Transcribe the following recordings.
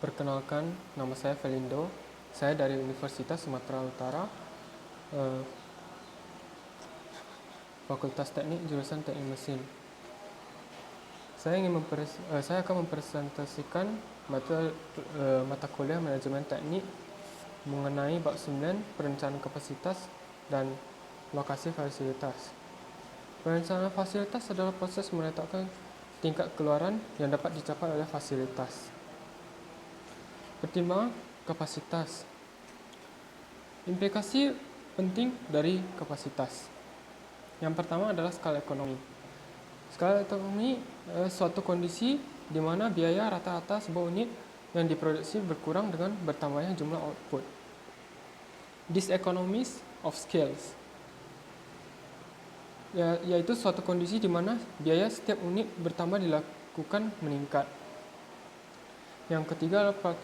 Perkenalkan, nama saya Felindo. Saya dari Universitas Sumatera Utara, Fakultas Teknik jurusan Teknik Mesin. Saya akan mempresentasikan mata kuliah Manajemen Teknik mengenai bab 9 perencanaan kapasitas dan lokasi fasilitas. Perencanaan fasilitas adalah proses menetapkan tingkat keluaran yang dapat dicapai oleh fasilitas. Pertimbangan kapasitas. Implikasi penting dari kapasitas. Yang pertama adalah skala ekonomi. Skala ekonomi adalah suatu kondisi di mana biaya rata-rata sebuah unit yang diproduksi berkurang dengan bertambahnya jumlah output. Diseconomies of scales, yaitu suatu kondisi di mana biaya setiap unit bertambah dilakukan meningkat. Yang ketiga adalah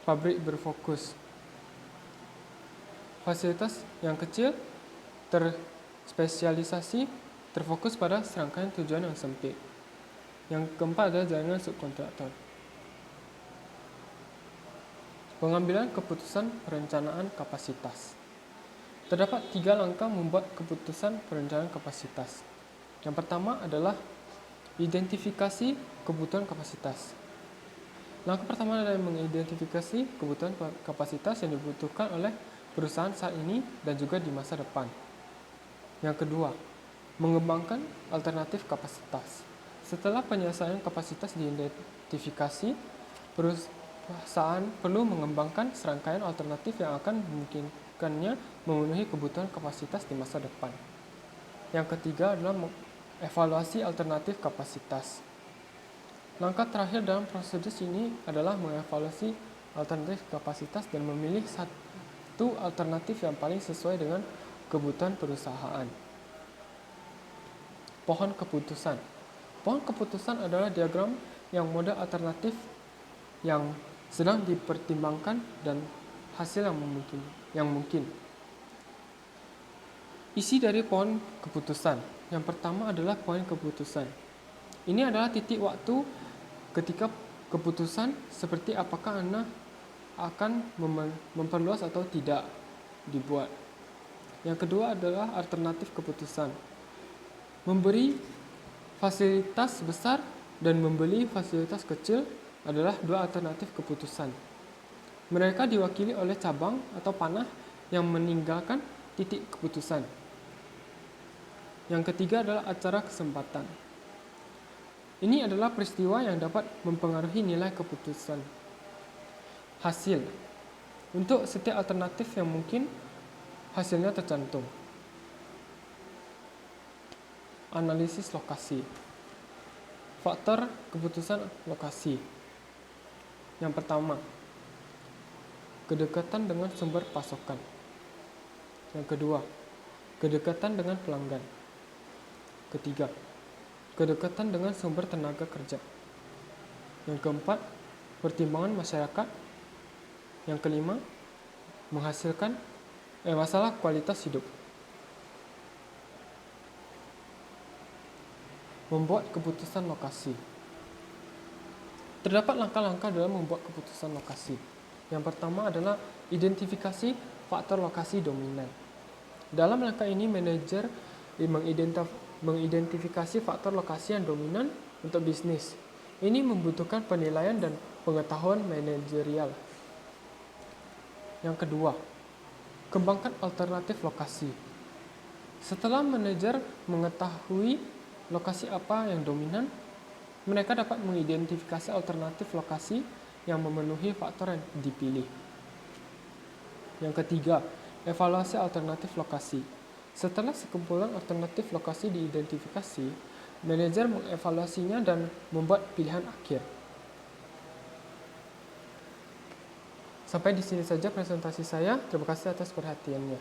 pabrik berfokus. Fasilitas yang kecil, terspesialisasi, terfokus pada serangkaian tujuan yang sempit. Yang keempat adalah jaringan subkontraktor. Pengambilan keputusan perencanaan kapasitas. Terdapat 3 langkah membuat keputusan perencanaan kapasitas. Yang pertama adalah identifikasi kebutuhan kapasitas. Langkah pertama adalah mengidentifikasi kebutuhan kapasitas yang dibutuhkan oleh perusahaan saat ini dan juga di masa depan. Yang kedua, mengembangkan alternatif kapasitas. Setelah penyelesaian kapasitas diidentifikasi, perusahaan perlu mengembangkan serangkaian alternatif yang akan memungkinkannya memenuhi kebutuhan kapasitas di masa depan. Yang ketiga adalah evaluasi alternatif kapasitas. Langkah terakhir dalam prosedur ini adalah mengevaluasi alternatif kapasitas dan memilih satu alternatif yang paling sesuai dengan kebutuhan perusahaan. Pohon keputusan. Pohon keputusan adalah diagram yang model alternatif yang sedang dipertimbangkan dan hasil yang mungkin. Isi dari pohon keputusan. Yang pertama adalah poin keputusan. Ini adalah titik waktu ketika keputusan seperti apakah Anda akan memperluas atau tidak dibuat. Yang kedua adalah alternatif keputusan. Memberi fasilitas besar dan membeli fasilitas kecil adalah 2 alternatif keputusan. Mereka diwakili oleh cabang atau panah yang meninggalkan titik keputusan. Yang ketiga adalah acara kesempatan. Ini adalah peristiwa yang dapat mempengaruhi nilai keputusan. Hasil. Untuk setiap alternatif yang mungkin, hasilnya tercantum. Analisis lokasi. Faktor keputusan lokasi. Yang pertama, kedekatan dengan sumber pasokan. Yang kedua, kedekatan dengan pelanggan. Ketiga, kedekatan dengan sumber tenaga kerja. Yang keempat, pertimbangan masyarakat. Yang kelima, masalah kualitas hidup. Membuat keputusan lokasi. Terdapat langkah-langkah dalam membuat keputusan lokasi. Yang pertama adalah identifikasi faktor lokasi dominan. Dalam langkah ini, manajer mengidentifikasi faktor lokasi yang dominan untuk bisnis. Ini membutuhkan penilaian dan pengetahuan manajerial. Yang kedua, kembangkan alternatif lokasi. Setelah manajer mengetahui lokasi apa yang dominan, mereka dapat mengidentifikasi alternatif lokasi yang memenuhi faktor yang dipilih. Yang ketiga, evaluasi alternatif lokasi. Setelah sekumpulan alternatif lokasi diidentifikasi, manajer mengevaluasinya dan membuat pilihan akhir. Sampai di sini saja presentasi saya. Terima kasih atas perhatiannya.